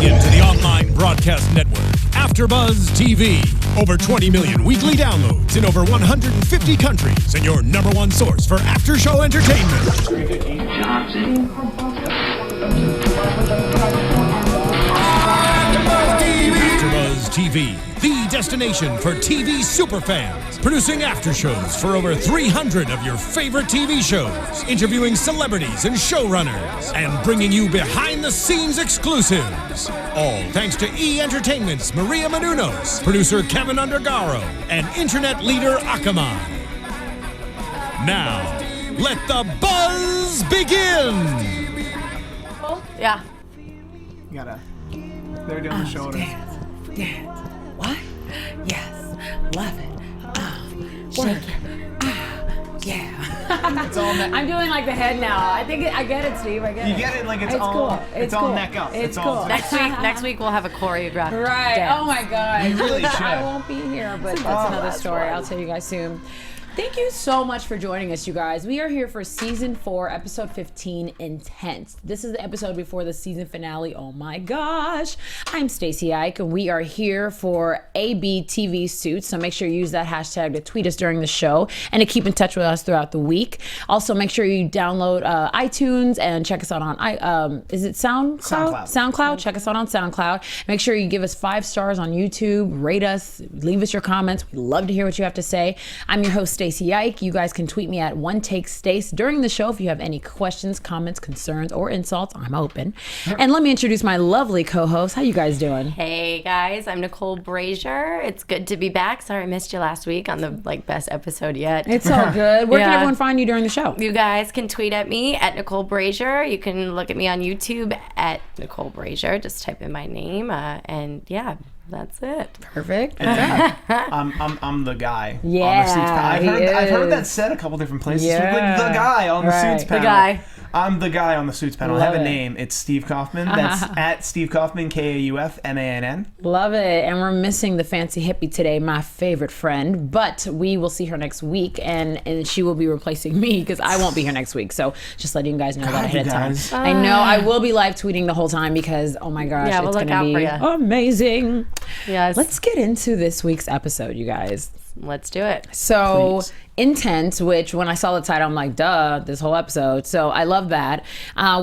into the online broadcast network, AFTERBUZZ TV. Over 20 million weekly downloads in over 150 countries, and your number one source for after-show entertainment. AFTERBUZZ TV, the destination for TV superfans. Producing aftershows for over 300 of your favorite TV shows. Interviewing celebrities and showrunners. And bringing you behind-the-scenes exclusives. All thanks to E! Entertainment's Maria Menounos, producer Kevin Undergaro, and internet leader Akamai. Now, let the buzz begin! Yeah. You gotta... They're doing the shoulder. Dance. What? Yes. Love it. Shake it. Yeah. It's all I'm doing like the head now. I get it, Steve. I get it. You get it like it's all cool. It's all neck up. It's all cool. Next week we'll have a choreographed Right. dance. Oh my God. You really should. I won't be here, but that's another story. I'll tell you guys soon. Thank you so much for joining us, you guys. We are here for season 4, episode 15, Intense. This is the episode before the season finale. Oh my gosh. I'm Stacy Ike, and we are here for ABTV Suits. So make sure you use that hashtag to tweet us during the show and to keep in touch with us throughout the week. Also, make sure you download iTunes and check us out on is it SoundCloud? SoundCloud. Check us out on SoundCloud. Make sure you give us 5 stars on YouTube. Rate us. Leave us your comments. We love to hear what you have to say. I'm your host, Stacy Ike. You guys can tweet me at OneTakeStace during the show if you have any questions, comments, concerns, or insults. I'm open. And let me introduce my lovely co-host. How you guys doing? Hey guys, I'm Nicole Brajer. It's good to be back. Sorry I missed you last week on the best episode yet. It's all good. Where can everyone find you during the show? You guys can tweet at me at Nicole Brajer. You can look at me on YouTube at Nicole Brajer. Just type in my name, and yeah. That's it. Perfect. I'm the guy. Yeah, on the Suits panel. I've heard that said a couple different places. Yeah. Like the guy on the Suits panel. The guy. I'm the guy on the Suits panel. Love I have a it. name. It's Steve Kauffmann. That's at Steve Kauffmann, Kaufmann. Love it. And we're missing the fancy hippie today, my favorite friend. But we will see her next week, and she will be replacing me because I won't be here next week. So just letting you guys know that ahead of time. I know I will be live tweeting the whole time because, oh my gosh, Yeah, we'll it's look going to be out for ya. amazing. Yes. Let's get into this week's episode, you guys. Let's do it. So Please. Intense, which when I saw the title, I'm like, duh, this whole episode. So I love that.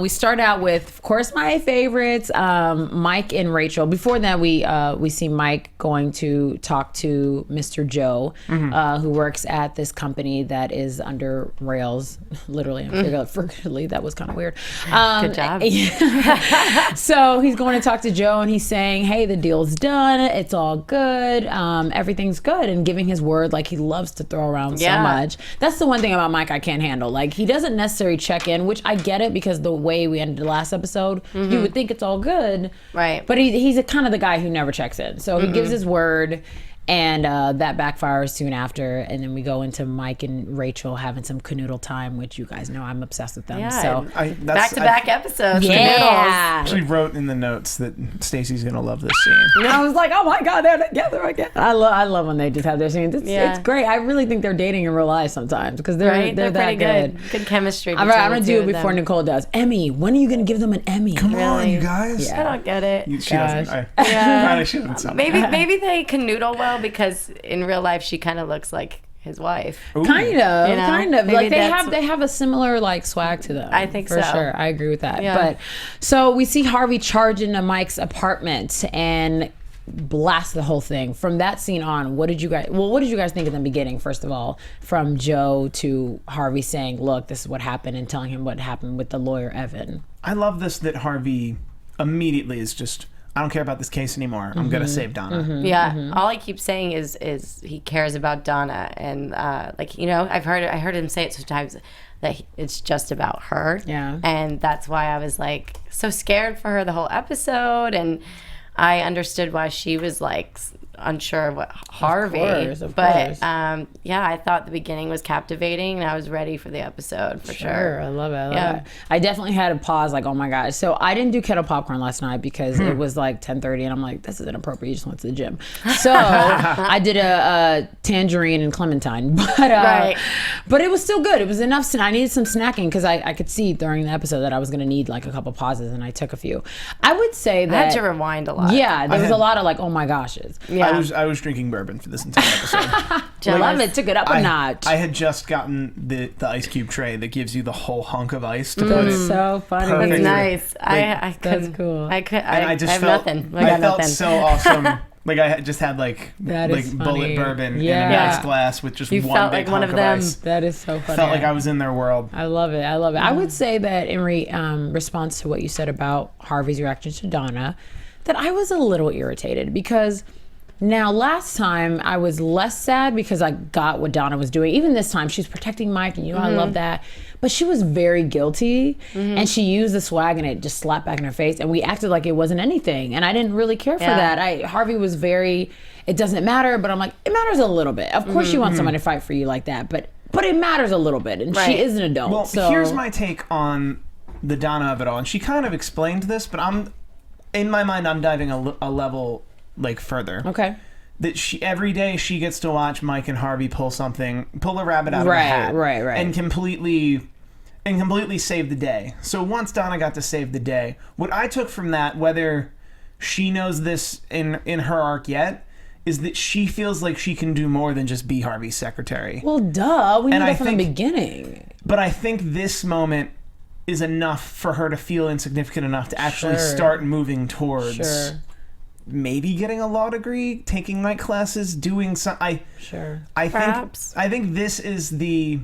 We start out with, of course, my favorites, Mike and Rachel. Before that, we see Mike going to talk to Mr. Joe, who works at this company that is under rails, literally and figuratively. That was kind of weird. Good job. Yeah. So he's going to talk to Joe, and he's saying, hey, the deal's done. It's all good. Everything's good. And giving his word, like he loves to throw around so much. That's the one thing about Mike I can't handle. Like, he doesn't necessarily check in, which I get it because the way we ended the last episode, you would think it's all good. Right. But he's a kind of the guy who never checks in. So he gives his word, and that backfires soon after. And then we go into Mike and Rachel having some canoodle time, which you guys know I'm obsessed with them. Yeah. So Back-to-back episodes. yeah. She wrote in the notes that Stacy's gonna love this scene. And I was like, oh my God, they're together again. I love when they just have their scenes. It's great. I really think they're dating in real life sometimes because they're that pretty good. Good chemistry. I'm gonna do it before Nicole does. Emmy, when are you gonna give them an Emmy? Come on, Really? you guys. I don't get it. She doesn't. She doesn't sound Maybe they canoodle well because in real life she kind of looks like his wife. Ooh. Kind of. Maybe Like that's- they have a similar like swag to them. I think for so. sure. I agree with that. Yeah. But so we see Harvey charge into Mike's apartment and blast the whole thing. From that scene on, what did you guys think in the beginning, first of all, from Joe to Harvey saying, look, this is what happened, and telling him what happened with the lawyer Evan? I love this that Harvey immediately is just, I don't care about this case anymore. I'm gonna save Donna. Yeah, all I keep saying is he cares about Donna, and I heard him say it sometimes that it's just about her. Yeah. And that's why I was like so scared for her the whole episode, and I understood why she was like unsure of what Harvey. Of but course. yeah, I thought the beginning was captivating, and I was ready for the episode for sure. I love it. I love it. I definitely had a pause, like, oh my gosh. So I didn't do kettle popcorn last night because it was like 10:30, and I'm like, this is inappropriate. You just went to the gym. So I did a tangerine and clementine, but it was still good. It was enough. I needed some snacking because I could see during the episode that I was going to need like a couple pauses, and I took a few. I would say that I had to rewind a lot. Yeah, there was a lot of like, oh my goshes. Yeah. I was drinking bourbon for this entire episode. I love it. Took it up a notch. I had just gotten the ice cube tray that gives you the whole hunk of ice to put in. That's so funny. Perfect. That's nice. That's cool. I have felt, nothing. I got felt nothing. so awesome. Like I just had like That is bullet funny. bourbon in Yeah. a nice glass with just You one felt big like one hunk of them. ice. That is so funny. Felt like I was in their world. I love it. I love it. I would say that in response to what you said about Harvey's reaction to Donna, that I was a little irritated because now last time I was less sad because I got what Donna was doing. Even this time, she's protecting Mike, and I love that. But she was very guilty, and she used the swag, and it just slapped back in her face, and we acted like it wasn't anything, and I didn't really care for that. Harvey was very, it doesn't matter, but I'm like, it matters a little bit. Of course you want someone to fight for you like that, but it matters a little bit, and she is an adult. Well, so here's my take on the Donna of it all, and she kind of explained this, but in my mind, I'm diving a level like further. Okay. That every day she gets to watch Mike and Harvey pull a rabbit out of a hat, right, and completely save the day. So once Donna got to save the day, what I took from that, whether she knows this in her arc yet, is that she feels like she can do more than just be Harvey's secretary. Well, duh. We knew And that from the beginning. But I think this moment is enough for her to feel insignificant enough to actually Sure. start moving towards Sure. maybe getting a law degree, taking night classes, doing some. Sure. I Perhaps. think this is the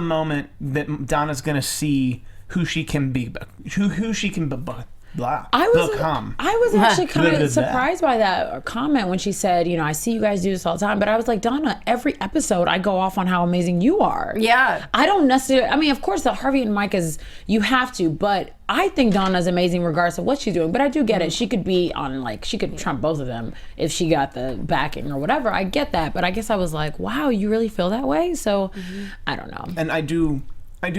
moment that Donna's gonna see who she can be, who she can become. I was actually kind of surprised by that comment when she said, I see you guys do this all the time, but I was like, Donna, every episode I go off on how amazing you are. Yeah. I don't necessarily, I mean, of course the Harvey and Mike is, you have to, but I think Donna's amazing regardless of what she's doing, but I do get it. She could be on she could trump both of them if she got the backing or whatever. I get that, but I guess I was like, wow, you really feel that way? So, I don't know. And I do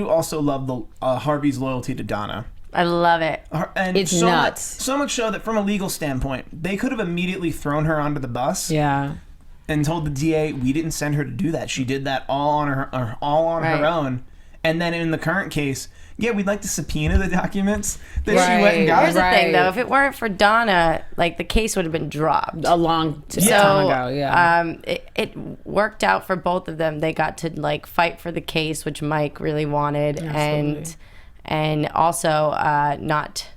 also love the Harvey's loyalty to Donna. I love it. And It's nuts. So much so that from a legal standpoint, they could have immediately thrown her onto the bus Yeah. and told the DA, we didn't send her to do that. She did that all on her own. And then in the current case, we'd like to subpoena the documents that she went and got. Here's the thing, though. If it weren't for Donna, the case would have been dropped. A long time ago, yeah. It worked out for both of them. They got to, fight for the case, which Mike really wanted. Absolutely. And also not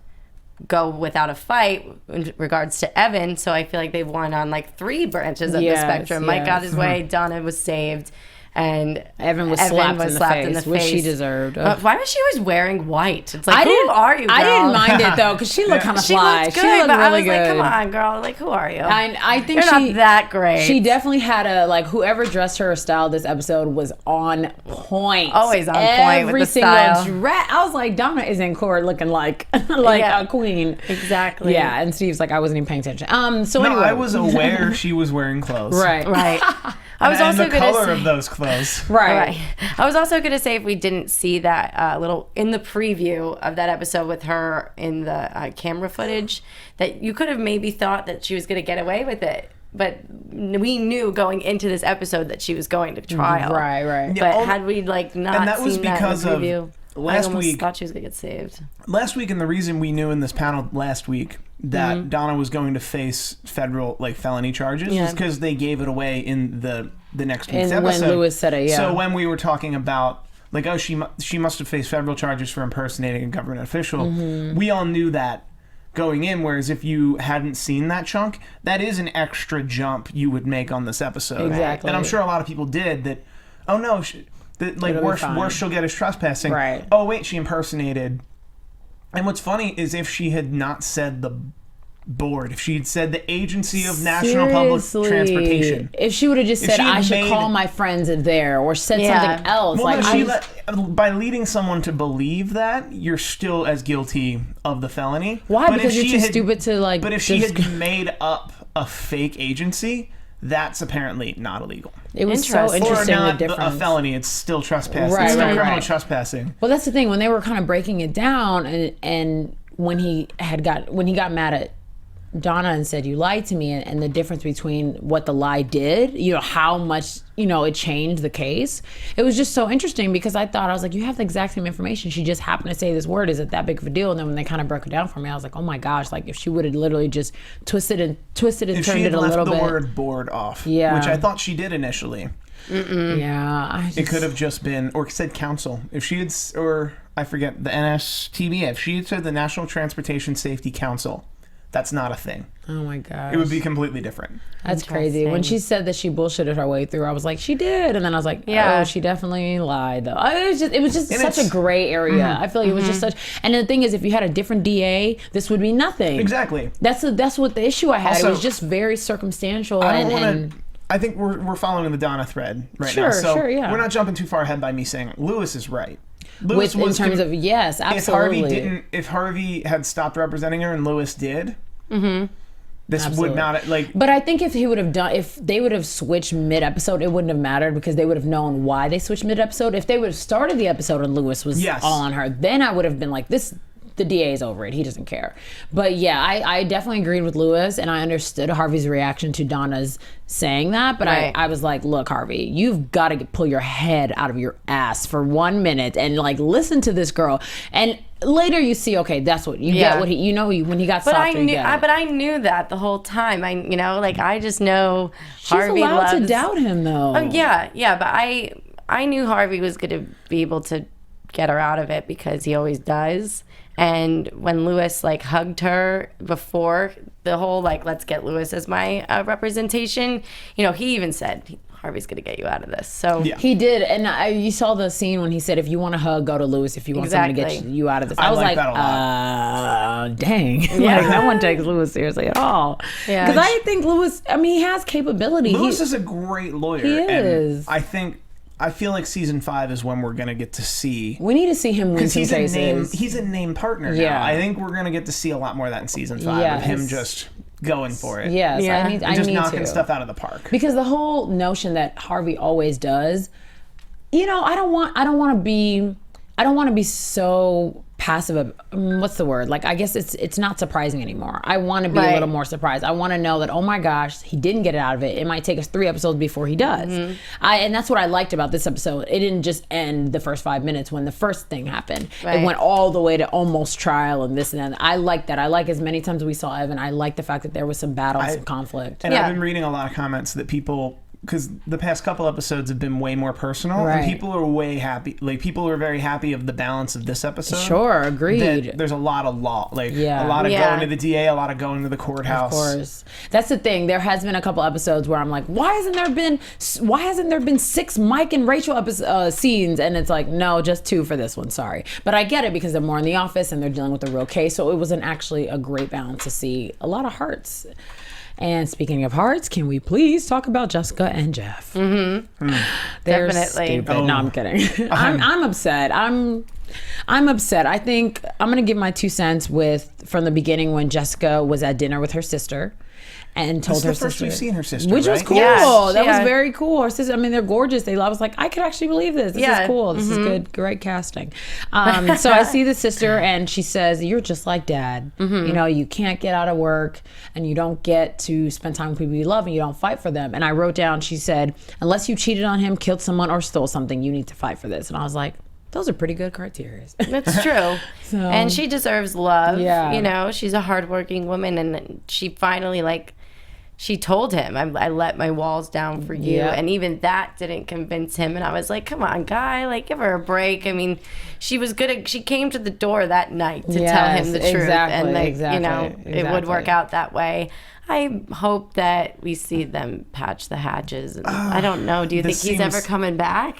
go without a fight in regards to Evan. So I feel like they won on 3 branches of the spectrum. Mike got his way, Donna was saved, and Evan was slapped in the face, which she deserved. Why was she always wearing white? It's like, who are you, girl? I didn't mind it though, because she looked kind of fly. Looked good, she looked but really I was good. like, come on, girl. Who are you? I think you're not that great. She definitely had whoever dressed her or styled this episode was on point. Always on point with the style. Dress. I was like, Donna is in court looking like a queen. Exactly. Yeah, and Steve's like, I wasn't even paying attention. Anyway, I was aware she was wearing clothes. Right. I was also the color of those clothes. Right. I was also going to say, if we didn't see that little in the preview of that episode with her in the camera footage, that you could have maybe thought that she was going to get away with it. But we knew going into this episode that she was going to trial. Right. But had we not and that was seen because that in the preview, last I almost week, thought she was going to get saved. Last week, and the reason we knew in this panel last week that Donna was going to face federal felony charges is because they gave it away in the next week's episode. When Lewis said it, So when we were talking about she must have faced federal charges for impersonating a government official, we all knew that going in. Whereas if you hadn't seen that chunk, that is an extra jump you would make on this episode. Exactly. And I'm sure a lot of people did that. Oh no. Worse she'll get is trespassing. Right. Oh wait, she impersonated. And what's funny is if she had not said the board, if she had said the Agency of National Public Transportation, if she would have just said, I should call my friends there, or said something else. By leading someone to believe that, you're still as guilty of the felony. Why? Because you're too stupid to But if she had made up a fake agency, that's apparently not illegal. It was so interesting. Or not the difference. a felony. It's still trespassing. Right, it's still right, criminal right. trespassing. Well, that's the thing. When they were kind of breaking it down, and when he got mad at Donna and said, "You lied to me," and the difference between what the lie did, how much, it changed the case. It was just so interesting because I was like, you have the exact same information. She just happened to say this word. Is it that big of a deal? And then when they kind of broke it down for me, I was like, oh my gosh, like if she would have literally just twisted and turned it a little bit. If she had left the word board off, which I thought she did initially. Yeah. It could have just been, or said council. If she had, or I forget, the NSTB, if she had said the National Transportation Safety Council, that's not a thing. Oh my gosh. It would be completely different. That's crazy. When she said that she bullshitted her way through, I was like, she did. And then I was like, oh, she definitely lied though. It was just such a gray area. I feel like it was just such, and the thing is, if you had a different DA, this would be nothing. Exactly. That's what the issue I had. Also, it was just very circumstantial. I think we're following the Donna thread right now. Sure, yeah. We're not jumping too far ahead by me saying Lewis is right. In terms of, yes, absolutely. If Harvey had stopped representing her and Lewis did, this would not But I think if they would have switched mid-episode, it wouldn't have mattered because they would have known why they switched mid-episode. If they would have started the episode and Lewis was all on her, then I would have been like, the DA is over it. He doesn't care. But yeah, I definitely agreed with Lewis, and I understood Harvey's reaction to Donna's saying that. But I was like, look, Harvey, you've got to pull your head out of your ass for 1 minute and listen to this girl. And later you see, okay, that's what you get. What when he got softer, you get it. But I knew that the whole time. I just know Harvey allowed loves to doubt him though. Oh yeah. But I knew Harvey was going to be able to get her out of it because he always does. And when Lewis hugged her before the whole let's get Lewis as my representation, he even said Harvey's gonna get you out of this. So he did, and you saw the scene when he said, "If you want to hug, go to Lewis. If you want someone to get you out of this," I was like, "Dang, no one takes Lewis seriously at all." Yeah, because I think Lewis. I mean, he has capability. Lewis is a great lawyer. He is. And I feel like season 5 is when we're going to get to see... We need to see him win some cases. He's a name partner now. I think we're going to get to see a lot more of that in season 5 of him just going for it. Yes, I need just knocking stuff out of the park. Because the whole notion that Harvey always does, I don't want to be so passive. What's the word? I guess it's not surprising anymore. I want to be a little more surprised. I want to know that, oh my gosh, he didn't get it out of it. It might take us 3 episodes before he does. And that's what I liked about this episode. It didn't just end the first 5 minutes when the first thing happened. It went all the way to almost trial and this and that. I like that. I like as many times as we saw Evan. I like the fact that there was some battle, some conflict. And I've been reading a lot of comments that people... Because the past couple episodes have been way more personal, and people are way happy. People are very happy of the balance of this episode. Sure, agreed. There's a lot of law, a lot of going to the DA, a lot of going to the courthouse. Of course, that's the thing. There has been a couple episodes where I'm like, why hasn't there been 6 Mike and Rachel scenes? And it's like, no, just 2 for this one. Sorry, but I get it because they're more in the office and they're dealing with a real case. So it was actually a great balance to see a lot of hearts. And speaking of hearts, can we please talk about Jessica and Jeff? They're Definitely. Stupid. No, I'm kidding. I'm upset. I'm upset. I think I'm gonna give my 2 cents from the beginning when Jessica was at dinner with her sister. And told her sister. That's the first we've seen her sister, which was cool. Yes. That was very cool. Her sister, they're gorgeous. I was like, I could actually believe this. This is cool. This is good. Great casting. So I see the sister and she says, you're just like Dad. You can't get out of work and you don't get to spend time with people you love and you don't fight for them. And I wrote down, she said, unless you cheated on him, killed someone, or stole something, you need to fight for this. And I was like, those are pretty good criteria. That's true. And she deserves love. Yeah. She's a hardworking woman and she finally she told him, I let my walls down for you. Yeah. And even that didn't convince him. And I was like, come on, guy, give her a break. I mean, she was good. She came to the door that night to tell him the truth. And it would work out that way. I hope that we see them patch the hatches. I don't know. Do you think he's ever coming back?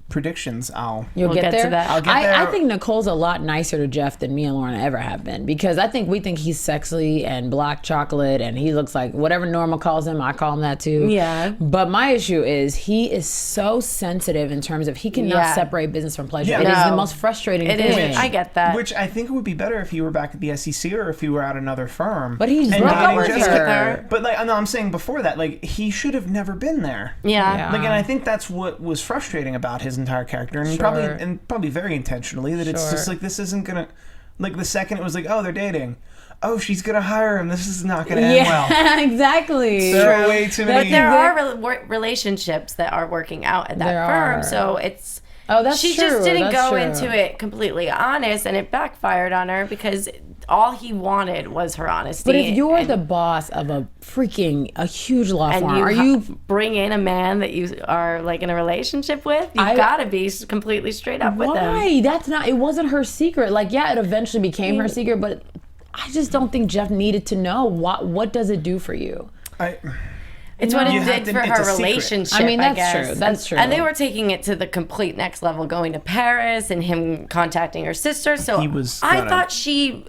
predictions, You'll get get there. to that. I'll get there. I think Nicole's a lot nicer to Jeff than me and Lauren ever have been, because I think we think he's sexy and black chocolate, and he looks like whatever Norma calls him, I call him that too. Yeah. But my issue is he is so sensitive in terms of he cannot separate business from pleasure. Yeah. It is No. the most frustrating It thing. is. I get that. Which I think it would be better if you were back at the SEC or if you were at another firm. But he and broke up dating with Jessica. her. But like, no, I'm saying before that, like, he should have never been there. Yeah. Like, and I think that's what was frustrating about his entire character, and probably very intentionally, that it's just like, this isn't gonna, like, the second it was like, oh, they're dating, oh, she's gonna hire him, this is not gonna end well. Yeah, exactly. There are way too many. But there are relationships that are working out at that There firm, are. so it's. That's she true. just didn't That's go true. into it completely honest, and it backfired on her because all he wanted was her honesty. But if you're and, the boss of a huge law and firm, you are you bring in a man that you are like in a relationship with, you've got to be completely straight up with him. Why? That's not. It wasn't her secret. Like, yeah, it eventually became her secret, but I just don't think Jeff needed to know. What does it do for you? It's what You it have did to- for it's her a secret. relationship. I mean, that's guess. true. That's true. And they were taking it to the complete next level, going to Paris and him contacting her sister. So He was I gonna- thought she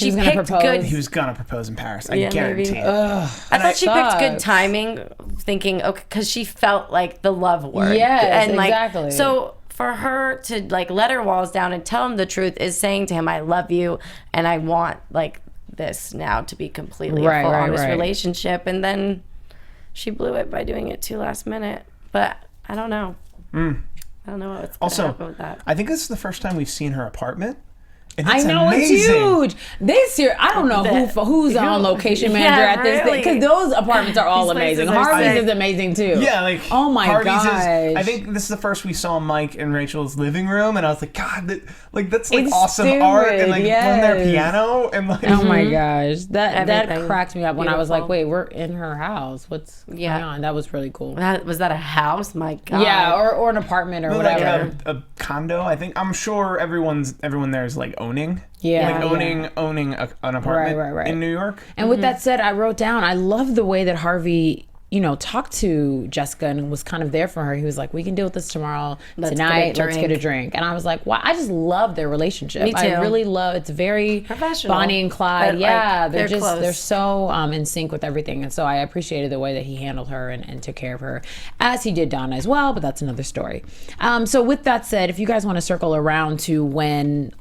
was gonna picked propose. good. He was gonna propose in Paris. I Yeah, guarantee maybe. it. I thought she picked good sucks. timing, thinking okay, because she felt like the love word. Yes, and like exactly. so. For her to like let her walls down and tell him the truth is saying to him, "I love you, and I want like this now to be completely Right, a full right, honest right. relationship." And then she blew it by doing it too last minute. But I don't know. I don't know what's going to happen Also, with that. I think this is the first time we've seen her apartment. And I it's know amazing. it's huge. I don't know who's on location manager Yeah, at this thing, really. because those apartments are all These amazing. places are Harvey's sick. is amazing too. Yeah, like, oh my Harvey's gosh. I think this is the first we saw Mike and Rachel's living room, and I was like, God, that's like It's awesome stupid, art, and like on their yes. piano, and like, Oh my gosh, that Everything. cracked me up when I was like, Beautiful. wait, we're in her house. What's going on? That was really cool. Was that a house? My God. Yeah, or an apartment or like whatever. a condo. I think I'm sure everyone there is like owning. Yeah, like owning an apartment Right. in New York. And with that said, I wrote down, I love the way that Harvey, talked to Jessica and was kind of there for her. He was like, we can deal with this tomorrow. Tonight, let's get a drink. And I was like, wow, I just love their relationship. Me too. I really love, it's very Professional. Bonnie and Clyde. But, Yeah, like, they're close. they're so in sync with everything. And so I appreciated the way that he handled her and took care of her, as he did Donna as well, but that's another story. So with that said, if you guys want to circle around to when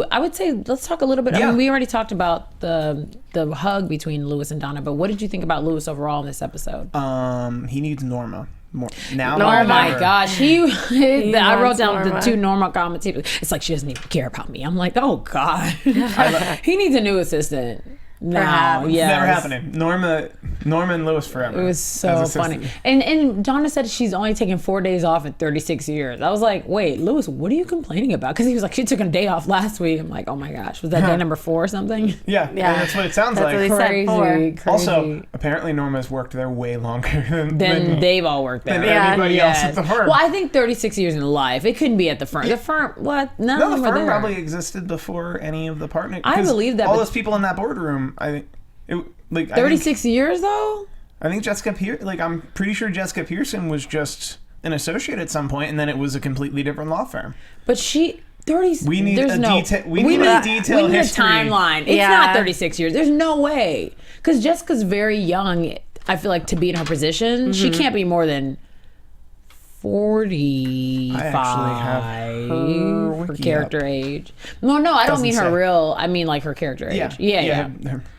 I would say, let's talk a little bit. I mean, we already talked about the hug between Lewis and Donna, but what did you think about Lewis overall in this episode? He needs Norma more now. Oh my gosh, I wrote wants down Norma. the two Norma comments. It's like she doesn't even care about me. I'm like, oh god, he needs a new assistant. No, yeah, Never happening. Norma and Lewis forever. It was so funny. And Donna said she's only taken 4 days off in 36 years. I was like, wait, Lewis, what are you complaining about? Because he was like, she took a day off last week. I'm like, oh my gosh, was that day number 4 or something? Yeah, that's what it sounds That's like. what he said. Crazy. Also, apparently Norma's worked there way longer Then they've all worked there. than anybody else at the firm. Well, I think 36 years in life. It couldn't be at the firm. The firm, what? No, No, the we're firm there. probably existed before any of the partners. I believe that, all but- those people in that boardroom, I think. 36 years though? I think Jessica I'm pretty sure Jessica Pearson was just an associate at some point, and then it was a completely different law firm. But she 30. We need there's a no, detail. We need a detailed we need history. a timeline. It's Yeah. not 36 years. There's no way. Because Jessica's very young. I feel like to be in her position, she can't be more than 45 I actually have her for wiki character age. No, I don't Doesn't mean her say. real. I mean like her character age. Yeah.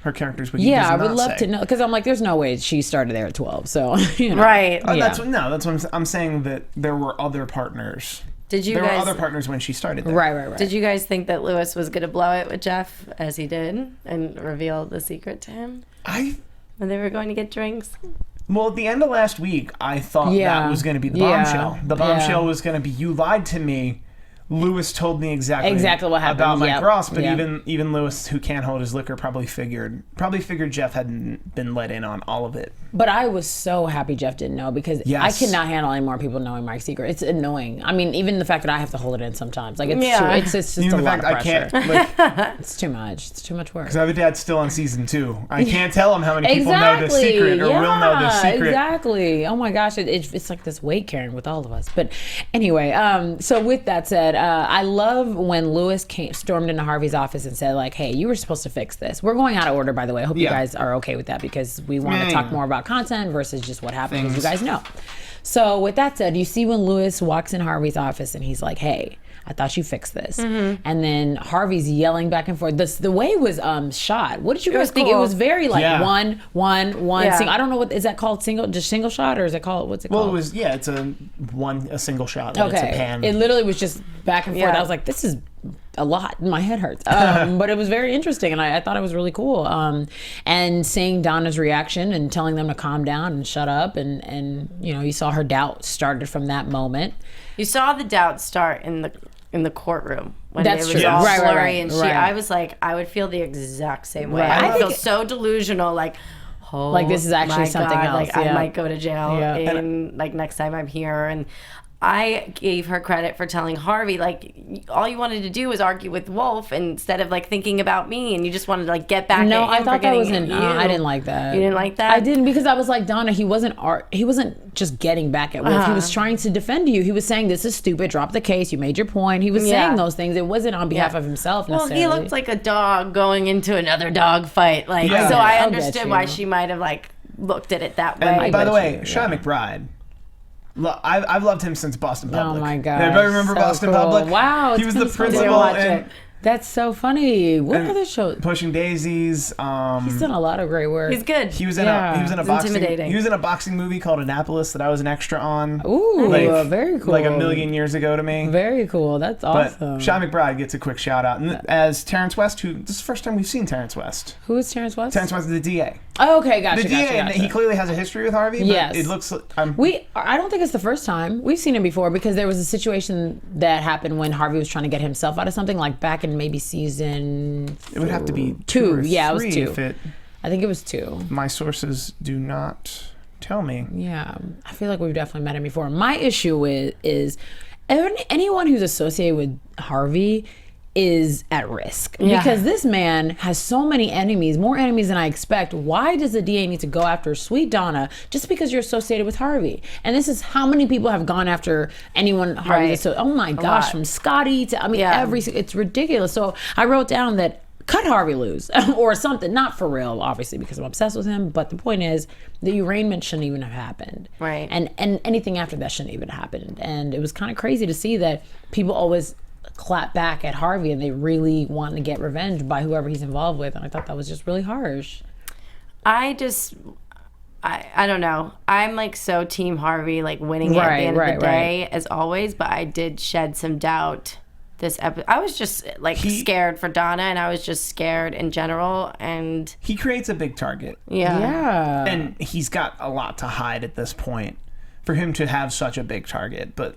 Her character's wiki Yeah, does I would not love say. to know because I'm like, there's no way she started there at 12. So Right. Oh, Yeah. that's what I'm saying. That there were other partners. Did you There guys? were other partners when she started there. Right. Did you guys think that Lewis was going to blow it with Jeff as he did and reveal the secret to him when they were going to get drinks? Well, at the end of last week, I thought Yeah. that was going to be the Yeah. bombshell. The bombshell was going to be, you lied to me Lewis told me exactly what happened about Mike Yep. Ross, but Yep. even Lewis, who can't hold his liquor, probably figured Jeff hadn't been let in on all of it. But I was so happy Jeff didn't know, because Yes. I cannot handle any more people knowing Mike's secret. It's annoying. I mean, even the fact that I have to hold it in sometimes, like it's just Even a the lot fact of I pressure. can't, like, It's too much. It's too much work. because I have a dad still on season 2. I can't tell him how many people know the secret or will know the secret. Exactly. Oh my gosh, it's like this weight carrying with all of us. But anyway, so with that said, I love when Lewis stormed into Harvey's office and said, like, hey, you were supposed to fix this. We're going out of order, by the way. I hope you guys are okay with that, because we want to talk more about content versus just what happened, as you guys know. So with that said, you see when Lewis walks in Harvey's office and he's like, hey, I thought you fixed this. And then Harvey's yelling back and forth. The way it was shot, what did you guys think? cool. It was very like one. Yeah. I don't know, what is that called? Just single shot, or is it called, what's it called? Well, it was it's a single shot. It's a pan. It literally was just back and forth. Yeah. I was like, this is a lot. My head hurts. But it was very interesting, and I thought it was really cool. And seeing Donna's reaction and telling them to calm down and shut up, and you saw her doubt started from that moment. You saw the doubt start in the courtroom when That's it was true. all Right, blurry and shit. right. I was like, I would feel the exact same way. Right. I I would feel think- so delusional, like, oh, Like, this is actually my something God, else, Like, I yeah. might go to jail, Yeah. and like next time I'm here. And I gave her credit for telling Harvey, like, all you wanted to do was argue with Wolf instead of like thinking about me, and you just wanted to like get back. No, at him I for thought that getting wasn't. at I you. didn't like that. You didn't like that? I didn't, because I was like, Donna, he wasn't just getting back at Wolf. He was trying to defend you. He was saying, this is stupid. Drop the case. You made your point. He was saying those things. It wasn't on behalf of himself Well, necessarily. he looked like a dog going into another dog fight. Like, Yeah. so I I'll understood get why you. she might have like looked at it that way. And by the bet way, you, Sean McBride. I've loved him since Boston Public. Oh my god! Everybody remember so Boston cool. Public? Wow, He it's was been the so long. principal watch in it. That's so funny. What other shows? Pushing Daisies. He's done a lot of great work. He's good. He was in Yeah. a It's boxing. intimidating. He was in a boxing movie called Annapolis that I was an extra on. Ooh, very cool. Like a million years ago to me. Very cool. That's But awesome. Sean McBride gets a quick shout out, and as Terrence West, who this is the first time we've seen Terrence West. Who is Terrence West? Terrence West is the DA. Oh, okay, gotcha. The DA, gotcha. and he clearly has a history with Harvey. But Yes. it looks. I don't think it's the first time. We've seen him before, because there was a situation that happened when Harvey was trying to get himself out of something, like back in maybe season. It would have to be two. or Yeah, it was three two. if I think it was 2. my sources do not tell me. Yeah, I feel like we've definitely met him before. My issue is anyone who's associated with Harvey is at risk, because this man has so many enemies, more enemies than I expect. Why does the DA need to go after sweet Donna just because you're associated with Harvey? And this is how many people have gone after anyone Harvey. Right. So, oh my gosh, lot. from Scotty to it's ridiculous. So I wrote down that cut Harvey loose or something, not for real, obviously, because I'm obsessed with him. But the point is, the arraignment shouldn't even have happened. Right. And anything after that shouldn't even have happened. And it was kind of crazy to see that people always clap back at Harvey and they really want to get revenge by whoever he's involved with. And I thought that was just really harsh. I don't know. I'm like so team Harvey, like winning it at the end of the day as always, but I did shed some doubt this episode. I was just like scared for Donna, and I was just scared in general, and He creates a big target. Yeah. And he's got a lot to hide at this point for him to have such a big target, but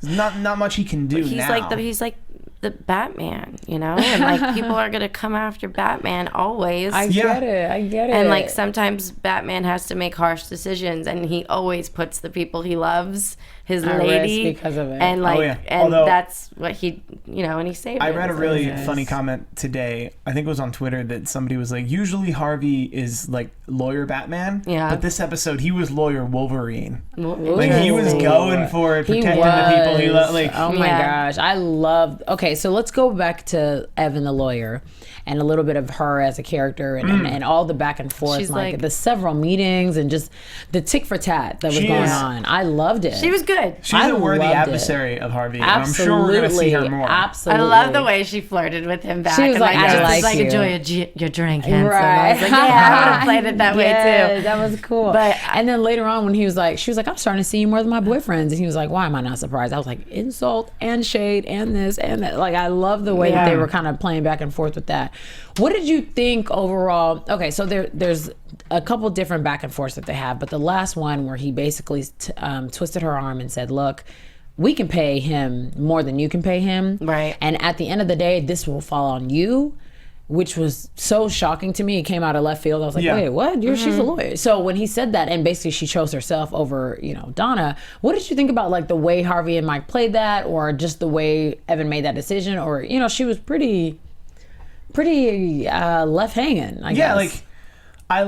there's not much he can do he's now. he's like the Batman, you know? And like people are going to come after Batman always. I get it. And like sometimes Batman has to make harsh decisions, and he always puts the people he loves, his At lady, risk because of it. and like, and Although, that's what he, and he saved. I it. read a really funny comment today. I think it was on Twitter that somebody was like, usually Harvey is like lawyer Batman. Yeah. But this episode, he was lawyer Wolverine. Ooh. Like he was going for it, He protecting the people he was. loved. Like, Oh my Yeah. gosh, I loved. Okay, so let's go back to Evan the lawyer, and a little bit of her as a character, and all the back and forth, She's like like- the several meetings, and just the tick for tat that was She going is- on. I loved it. She was good. she's I a worthy loved it. adversary of Harvey. And I'm Absolutely, sure we're going to see her more. I Absolutely, love the way she flirted with him back. She was and like, like, "I just like like you." enjoy your drink, handsome. Right. I was like, yeah, I would have played it that way Yeah, too. that was cool. But- and then later on, when he was like, she was like, I'm starting to see you more than my boyfriends. And he was like, why am I not surprised? I was like, insult and shade and this and that. Like, I love the way that they were kind of playing back and forth with that. What did you think overall? Okay, so there's a couple different back and forths that they have, but the last one where he basically twisted her arm and said, look, we can pay him more than you can pay him. Right. And at the end of the day, this will fall on you, which was so shocking to me. It came out of left field. I was like, wait, what? She's a lawyer. So when he said that, and basically she chose herself over, Donna, what did you think about like the way Harvey and Mike played that, or just the way Evan made that decision? Or, she was pretty left hanging, I guess. Yeah, like, I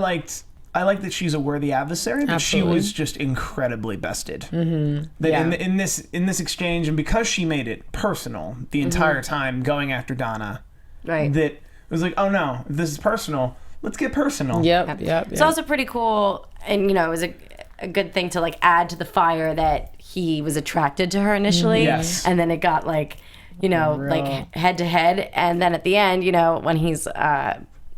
like that she's a worthy adversary, but Absolutely. she was just incredibly bested. Mm-hmm. That Yeah. in this exchange, and because she made it personal the entire time going after Donna, Right. that it was like, oh no, if this is personal, let's get personal. Yep. It's also pretty cool, and it was a good thing to like add to the fire that he was attracted to her initially, Yes. and then it got like, like head to head, and then at the end, when he's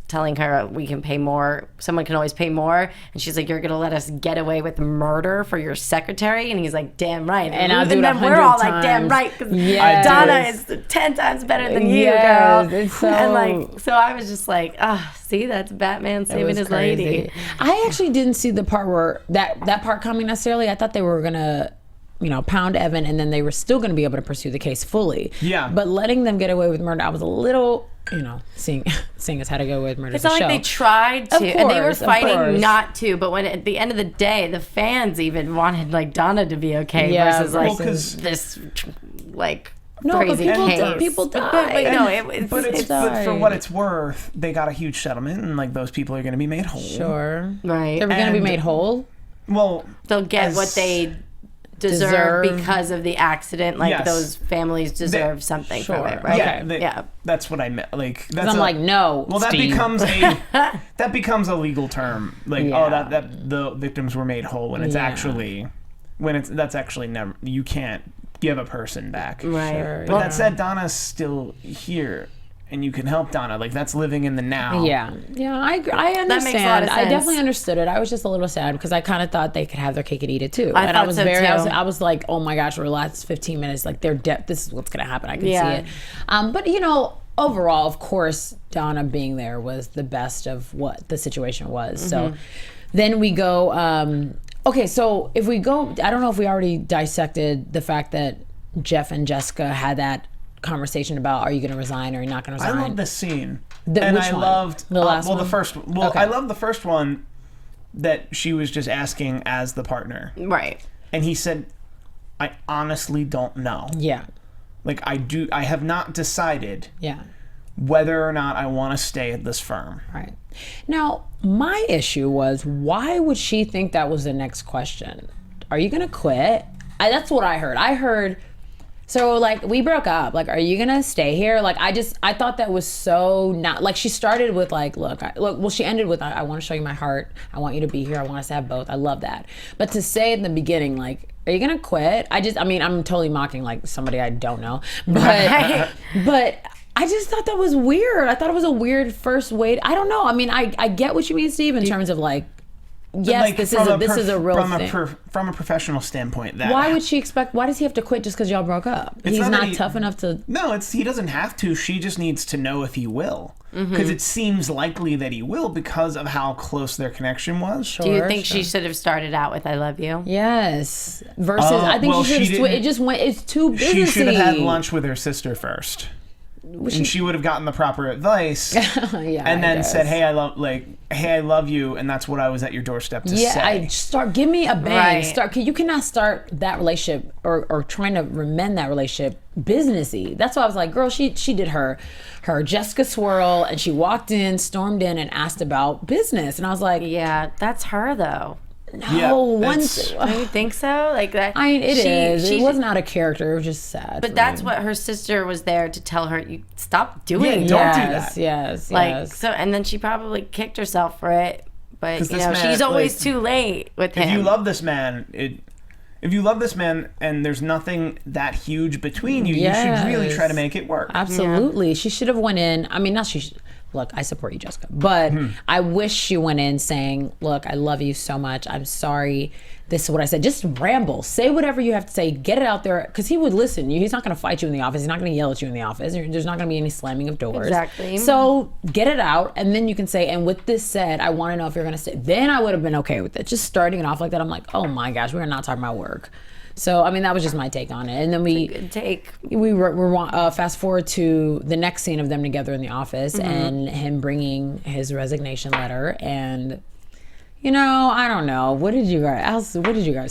telling her we can pay more, someone can always pay more, and she's like, you're gonna let us get away with murder for your secretary, and he's like, damn right, And I'll do it then 100 we're all times. like, damn right, because Yes. Donna is 10 times better than you, Yes, girl. it's so- And like, so I was just like, see, that's Batman It saving was his crazy. lady. I actually didn't see the part where that part coming necessarily. I thought they were gonna, pound Evan, and then they were still gonna be able to pursue the case fully. Yeah. But letting them get away with murder, I was a little, seeing us how to get away with murder. It's not like they tried to, and they were course, of fighting course. not to. But when at the end of the day, the fans even wanted like Donna to be okay Yeah, versus like well, 'cause- this like No, but crazy people case. die- people But die. no, But for what it's worth, they got a huge settlement, and like those people are going to be made whole. Sure. right. They were gonna be And- made whole. Well, They'll get as- what they deserve Deserve. because of the accident. Like Yes. those families deserve something from Sure. it, right? Yeah, Okay. that's what I meant. Like, that's I'm like, no. Well, that Steve. becomes a legal term. Like, Yeah. that the victims were made whole when it's Yeah. actually that's actually never, you can't give a person back. Right. Sure, But yeah. that said, Donna's still here, and you can help Donna. Like, that's living in the now. Yeah, I understand. makes a lot of I sense. definitely understood it. I was just a little sad because I kind of thought they could have their cake and eat it too. I and I thought was so, very, too. I was like, oh my gosh, for the last 15 minutes, like they're this is what's gonna happen. I can Yeah. see it. But overall, of course, Donna being there was the best of what the situation was. So then we go. Okay, so if we go, I don't know if we already dissected the fact that Jeff and Jessica had that conversation about, are you going to resign or are you not going to I resign? love this scene. Which I one? loved The last well, one? the first. Well, Okay. I love the first one that she was just asking as the partner, Right. and he said, "I honestly don't know. Yeah, Like, I have not decided yeah. whether or not I want to stay at this firm." Right. Now, my issue was, why would she think that was the next question? Are you going to quit? That's what I heard. I heard, so like, we broke up. Like, are you going to stay here? Like, I thought that was so not, like, she started with like, she ended with, I want to show you my heart. I want you to be here. I want us to have both. I love that. But to say in the beginning, like, are you going to quit? I'm totally mocking like somebody I don't know. But, but I just thought that was weird. I thought it was a weird first way. I don't know. I mean, I get what you mean, Steve, in terms of like, yes, Like, this is a real thing. From a professional standpoint, that Why would she expect? Why does he have to quit just because y'all broke up? He's not not that he- tough enough to. No, he doesn't have to. She just needs to know if he will, because it seems likely that he will because of how close their connection was. Do you think she should have started out with "I love you"? Yes. Versus, I think well, she should she have. didn't- It just went. It's too businessy. She should have had lunch with her sister first, and she would have gotten the proper advice, Yeah, and I then guess. said, "Hey, I love you," and that's what I was at your doorstep to say. Give me a bang. Right. You cannot start that relationship or trying to mend that relationship businessy. That's why I was like, girl, she did her Jessica swirl, and she walked in, stormed in, and asked about business, and I was like, Yeah, that's her though. Yeah, no, that's- Don't you think so? Like that. I mean, it is. She It was not a character. It was just sad. But that's what her sister was there to tell her. You stop doing. Yeah, that. don't do Yes, that. yes, Like yes. so, and then she probably kicked herself for it. But 'Cause you this know, man, she's always like, too late with him. If you love this man, and there's nothing that huge between you, you should really try to make it work. Absolutely. She should have went in. I mean, not she should. Look, I support you, Jessica. But I wish she went in saying, look, I love you so much. I'm sorry. This is what I said. Just ramble. Say whatever you have to say. Get it out there. Because he would listen. He's not going to fight you in the office. He's not going to yell at you in the office. There's not going to be any slamming of doors. Exactly. So get it out. And then you can say, and with this said, I want to know if you're going to stay. Then I would have been okay with it. Just starting it off like that, I'm like, oh my gosh, we're not talking about work. So I mean, that was just my take on it. And then Good take. we fast forward to the next scene of them together in the office and him bringing his resignation letter. And I don't know. What did you guys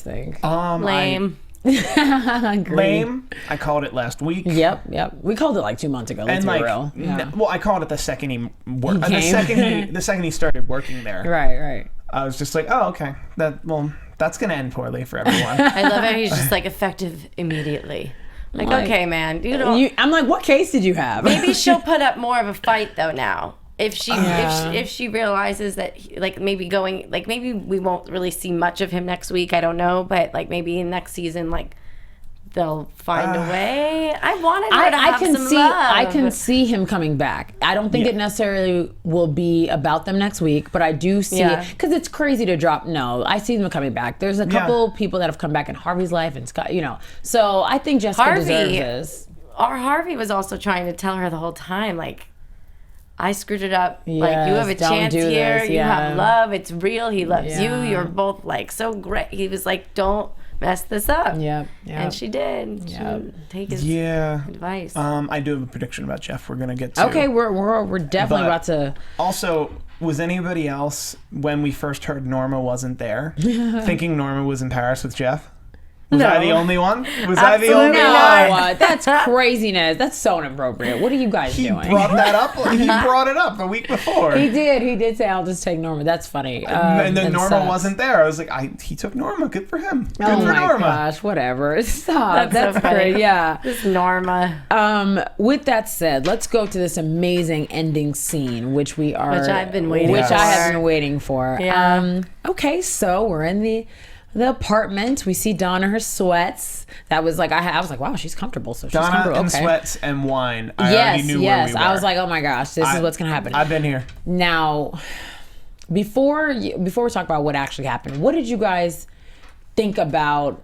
think? Lame. Lame. I called it last week. Yep. We called it like 2 months ago. Let's be real. Yeah. Well, I called it the second the second he started working there. Right. I was just like, oh, okay. That's gonna end poorly for everyone. I love how he's just like effective immediately. Like, okay, man. I'm like, what case did you have? Maybe she'll put up more of a fight though now. If she realizes that maybe we won't really see much of him next week, I don't know, but like maybe in next season they'll find a way. I wanted her to have some love. I can see him coming back. I don't think it necessarily will be about them next week, but I do see it because it's crazy to drop. No, I see them coming back. There's a couple people that have come back in Harvey's life and Scott, So I think Jessica deserves this. Or Harvey was also trying to tell her the whole time, like, I screwed it up. Like, you have a chance here. You have love. It's real. He loves you. You're both like so great. He was like, don't mess this up. Yeah. And she did. She would take his advice. I do have a prediction about Jeff. We're gonna get to. Okay, we're definitely about to. Also, was anybody else when we first heard Norma wasn't there, thinking Norma was in Paris with Jeff? Was I the only one? Was I the only one? That's craziness. That's so inappropriate. What are you guys doing? He brought that up. He brought it up a week before. He did say, I'll just take Norma. That's funny. And then Norma wasn't there. I was like, he took Norma. Good for him. Good for Norma. Oh my gosh, whatever. Stop. That's so great. Yeah. This Norma. With that said, let's go to this amazing ending scene, which I've been waiting Which I have been waiting for. Yeah. Okay, so we're in the apartment. We see Donna, her sweats. That was like, I was like, wow, she's comfortable. So she's Donna comfortable. and sweats and wine. I already knew where we were. I was like, oh my gosh, this is what's gonna happen. I've been here. Now, before we talk about what actually happened, what did you guys think about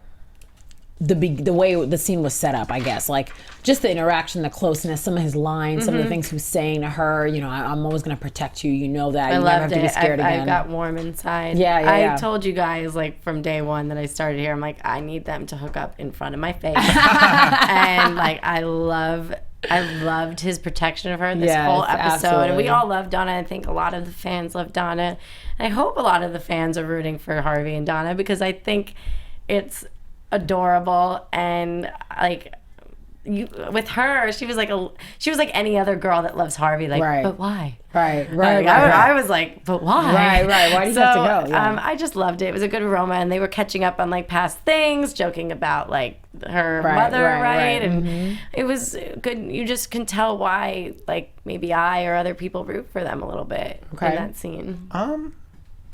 the way the scene was set up? I guess like just the interaction, the closeness, some of his lines, some of the things he was saying to her. I'm always going to protect you. You know that. You never have to be scared again. I got warm inside. Yeah. I told you guys like from day one that I started here. I'm like, I need them to hook up in front of my face, and like I loved his protection of her this whole episode. Absolutely. And we all love Donna. I think a lot of the fans love Donna. And I hope a lot of the fans are rooting for Harvey and Donna because I think it's adorable. And like with her, she was like any other girl that loves Harvey. Like, but why? Right. I was like, but why? Right. Why do you have to go? Yeah. I just loved it. It was a good aroma, and they were catching up on like past things, joking about like her mother, right? And it was good. You just can tell why, like maybe I or other people root for them a little bit in that scene.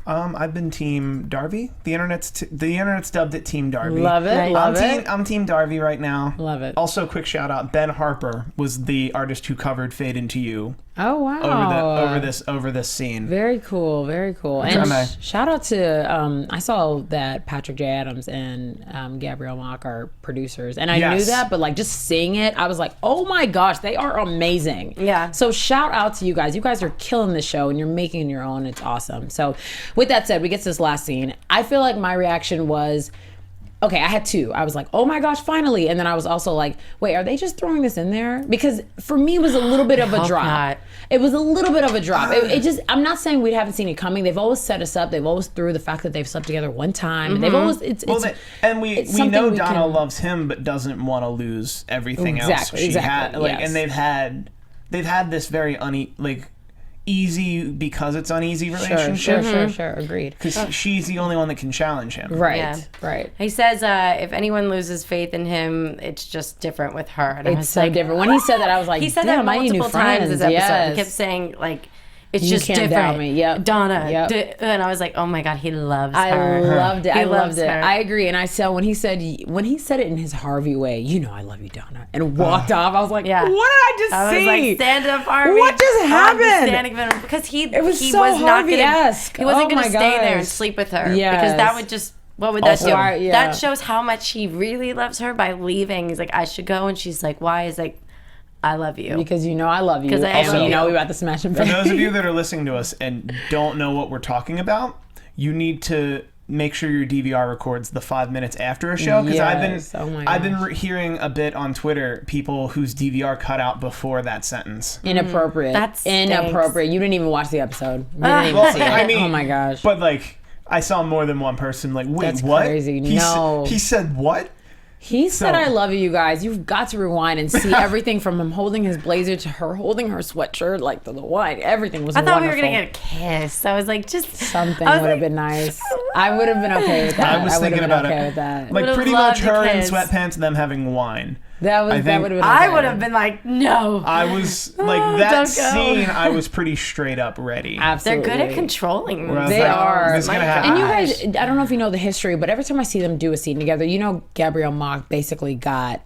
I've been Team Darby. The internet's dubbed it Team Darby. Love it. I'm Team Darby right now. Love it. Also, quick shout out: Ben Harper was the artist who covered "Fade Into You." Oh wow! Over this scene. Very cool. And shout out to I saw that Patrick J. Adams and Gabriel Macht are producers, and I knew that, but like just seeing it, I was like, oh my gosh, they are amazing. Yeah. So shout out to you guys. You guys are killing the show, and you're making your own. It's awesome. So with that said, we get to this last scene. I feel like my reaction was, okay, I had two. I was like, oh my gosh, finally. And then I was also like, wait, are they just throwing this in there? Because for me, it was a little bit of a drop. Not. It was a little bit of a drop. It just, I'm not saying we haven't seen it coming. They've always set us up. They've always threw the fact that they've slept together one time. They've always, we know Donna loves him, but doesn't want to lose everything else she had. Like, and they've had this very easy because it's uneasy relationship. Sure. Agreed. Because she's the only one that can challenge him. Right. He says if anyone loses faith in him, it's just different with her. And it's so different. When he said that, I was like, he said that multiple times this episode. Yes. He kept saying like, it's you just can't different. Doubt me. Yep. Donna. Yep. And I was like, oh my God, he loves her. I loved it. He I loved loves it. her. I agree. And I said when he said it in his Harvey way, I love you, Donna, and walked off. I was like, what did I just see? I was like, stand up, Harvey. What just happened? Because he was so Harvey-esque. He wasn't going to stay gosh. there and sleep with her. Yes. Because that would just. What would that Also, do? Yeah. That shows how much he really loves her by leaving. He's like, I should go, and she's like, why? He's like, I love you. Because I love you. Because I also, love you. we about to smash him. For those of you that are listening to us and don't know what we're talking about, you need to make sure your DVR records the 5 minutes after a show, because I've been hearing a bit on Twitter people whose DVR cut out before that sentence. Inappropriate. That's inappropriate. You didn't even watch the episode. You didn't even see it. I mean, oh my gosh. But like, I saw more than one person like, wait, That's what? crazy. He said what? He said, I love you guys. You've got to rewind and see everything from him holding his blazer to her holding her sweatshirt, like the wine. Everything was wonderful. I thought we were going to get a kiss. I was like, just... Something would have been nice. I would have been okay with that. I was thinking about it. With that. Like, pretty much her in sweatpants and them having wine. That would have been okay. I would have been like, no. I was like, that scene, I was pretty straight up ready. Absolutely. They're good at controlling. They are. It's gonna happen. And you guys, I don't know if you know the history, but every time I see them do a scene together, you know, Gabriel Macht basically got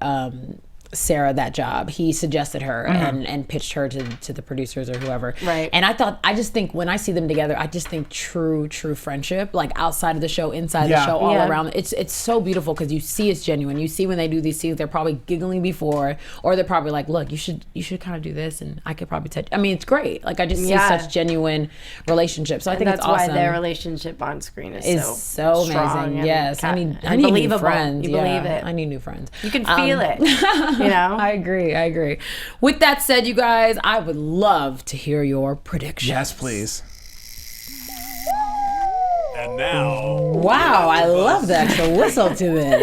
Sarah that job. He suggested her and pitched her to the producers or whoever. Right. And I just think when I see them together, I just think true friendship, like outside of the show, inside the show, all around. It's so beautiful because you see it's genuine. You see when they do these scenes, they're probably giggling before, or they're probably like, look, you should kind of do this, and I could probably touch. I mean, it's great. Like I just see such genuine relationships. So I think that's it's awesome. why their relationship on screen is so strong. amazing. Yes, I need new friends. You believe it. I need new friends. You can feel it. You know. I agree. With that said, you guys, I would love to hear your predictions. Yes, please. And now... Wow, I love the extra whistle to this.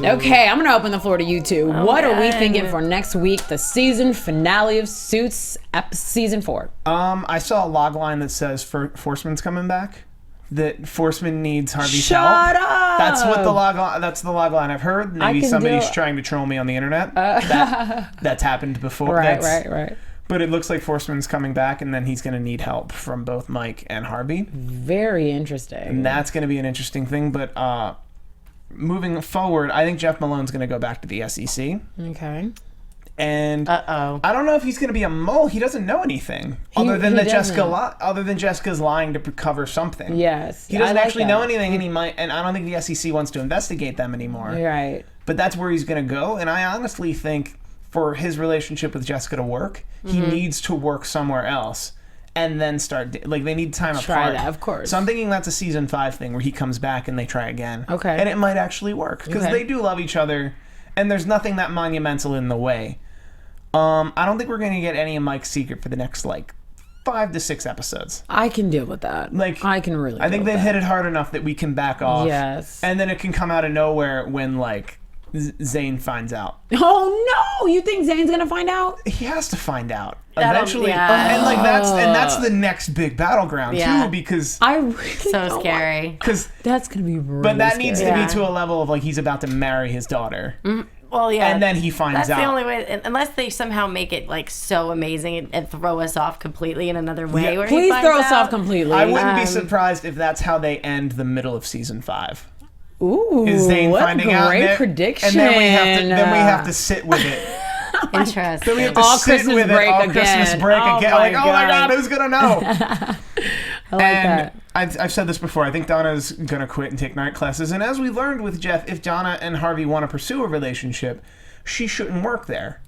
Okay, I'm going to open the floor to you two. What are we thinking for next week, the season finale of Suits, season 4? I saw a log line that says Forsman's coming back. That Forsman needs Harvey's help. Shut up! That's the log line I've heard. Maybe somebody's trying to troll me on the internet. That's happened before. Right. But it looks like Forsman's coming back, and then he's going to need help from both Mike and Harvey. Very interesting. And that's going to be an interesting thing. But moving forward, I think Jeff Malone's going to go back to the SEC. Okay. And I don't know if he's going to be a mole. He doesn't know anything other than Jessica's lying to cover something. Yes, he doesn't actually know anything, and he might. And I don't think the SEC wants to investigate them anymore. Right. But that's where he's going to go. And I honestly think for his relationship with Jessica to work, he needs to work somewhere else and then start. Like they need time apart. That, of course. So I'm thinking that's a season 5 thing where he comes back and they try again. Okay. And it might actually work because they do love each other, and there's nothing that monumental in the way. I don't think we're going to get any of Mike's secret for the next, 5 to 6 episodes. I can deal with that. I can really I think they've hit it hard enough that we can back off. Yes. And then it can come out of nowhere when, Zane finds out. Oh, no! You think Zane's going to find out? He has to find out. Eventually. And, that's the next big battleground, too, because... I really so scary. Because that's going to be really But that scary. needs to be to a level of, he's about to marry his daughter. Mm-hmm. Well, yeah. And then he finds out. That's the only way, unless they somehow make it so amazing and throw us off completely in another way. Yeah. Where Please he throw us finds off out. completely. I wouldn't be surprised if that's how they end the middle of season 5. Ooh, Is Zane what finding a out? great prediction. And then we have to sit with it. Interesting. Then we have to all sit Christmas with break it all again. Christmas break Oh again. my Oh my God, who's gonna know? I like that. I've said this before. I think Donna's gonna quit and take night classes. And as we learned with Jeff, if Donna and Harvey want to pursue a relationship, she shouldn't work there.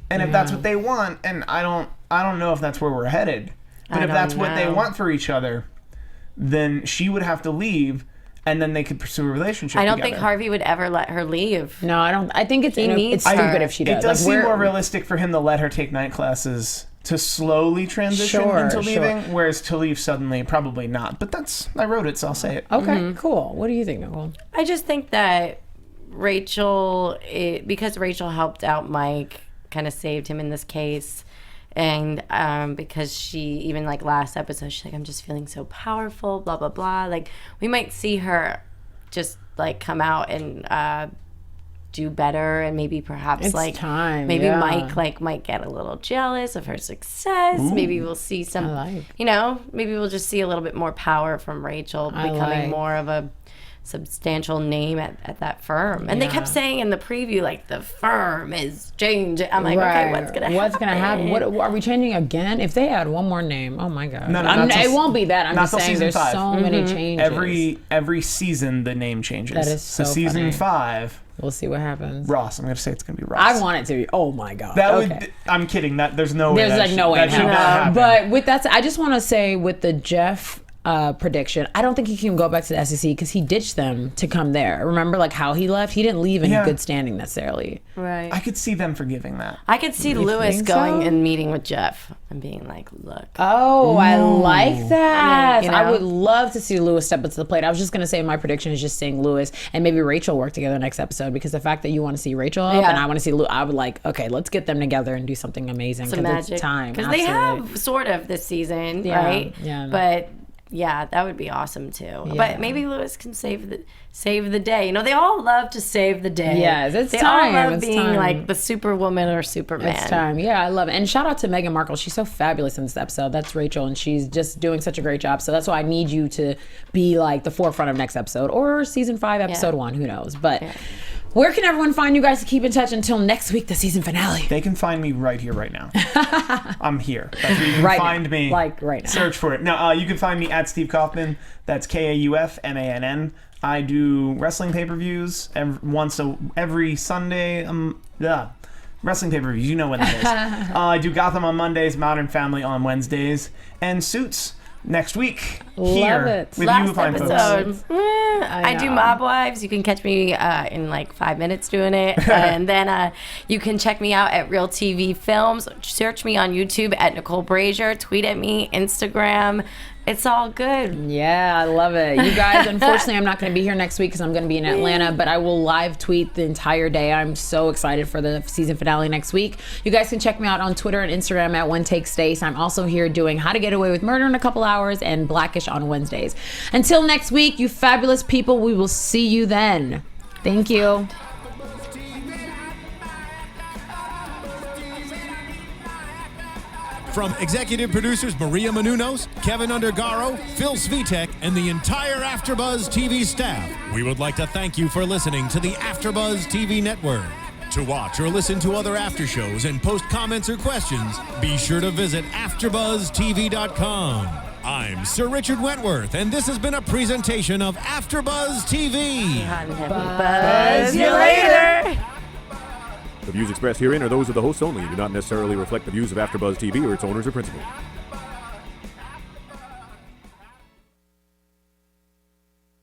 And if that's what they want, and I don't know if that's where we're headed, but if that's what they want for each other, then she would have to leave, and then they could pursue a relationship I don't together. think Harvey would ever let her leave. No, I don't. I think it's needs stupid her. if she does. It does seem more realistic for him to let her take night classes to slowly transition into leaving, whereas to leave suddenly, probably not. But I wrote it, so I'll say it. Okay, cool. What do you think, Nicole? I just think that Rachel, because Rachel helped out Mike, kind of saved him in this case. And because she, even last episode, she's like, I'm just feeling so powerful, blah, blah, blah. We might see her just come out and do better, and maybe perhaps It's time. Maybe Mike might get a little jealous of her success. Ooh. Maybe we'll see some, maybe we'll just see a little bit more power from Rachel becoming more of a substantial name at that firm. And they kept saying in the preview, the firm is changing. I'm like, okay, what's gonna happen? What are we changing again? If they add one more name, oh my God. No, it won't be that. I'm not just till saying season there's 5. so many changes. Every season the name changes. That is so season funny. 5. We'll see what happens. Ross. I'm gonna say it's gonna be Ross. I want it to be. Oh my God. I'm kidding. There's no way. There's no way. That should not happen. But with that, I just want to say with the Jeff prediction. I don't think he can go back to the SEC because he ditched them to come there. Remember, like how he left? He didn't leave in good standing necessarily. Right. I could see them forgiving that. I could see Lewis going and meeting with Jeff and being like, look. Oh, I like that. You know? I would love to see Lewis step up to the plate. I was just going to say my prediction is just seeing Lewis and maybe Rachel work together next episode, because the fact that you want to see Rachel up and I want to see Lewis, I would like, okay, let's get them together and do something amazing. Some magic. It's time. Because they have sort of this season, right? Yeah. But yeah, that would be awesome too. Yeah. But maybe Lewis can save the day. You know, they all love to save the day. Yes, it's they time. They all love it's being time. like the Superwoman or Superman. It's time. Yeah, I love it. And shout out to Meghan Markle. She's so fabulous in this episode. That's Rachel, and she's just doing such a great job. So that's why I need you to be like the forefront of next episode or season 5, episode 1. Who knows? But. Yeah. Where can everyone find you guys to keep in touch until next week, the season finale? They can find me right here, right now. I'm here. That's where you can find me. Like right now. Search for it. No, you can find me at Steve Kauffmann. That's Kaufmann. I do wrestling pay-per-views every Sunday. Wrestling pay-per-views, you know when that is. I do Gotham on Mondays, Modern Family on Wednesdays, and Suits next week. Love it. With Last you fine episode. folks. I do Mob Wives. You can catch me in like 5 minutes doing it. And then you can check me out at Real TV Films. Search me on YouTube at Nicole Brajer. Tweet at me, Instagram. It's all good. Yeah, I love it. You guys, unfortunately, I'm not going to be here next week because I'm going to be in Atlanta, but I will live tweet the entire day. I'm so excited for the season finale next week. You guys can check me out on Twitter and Instagram at OneTakeStace. I'm also here doing How to Get Away with Murder in a Couple Hours and Blackish on Wednesdays. Until next week, you fabulous people, we will see you then. Thank you. From executive producers Maria Menounos, Kevin Undergaro, Phil Svitek, and the entire AfterBuzz TV staff, we would like to thank you for listening to the AfterBuzz TV network. To watch or listen to other after shows and post comments or questions, be sure to visit AfterBuzzTV.com. I'm Sir Richard Wentworth, and this has been a presentation of AfterBuzz TV. Buzz you later. The views expressed herein are those of the hosts only and do not necessarily reflect the views of AfterBuzz TV or its owners or principals.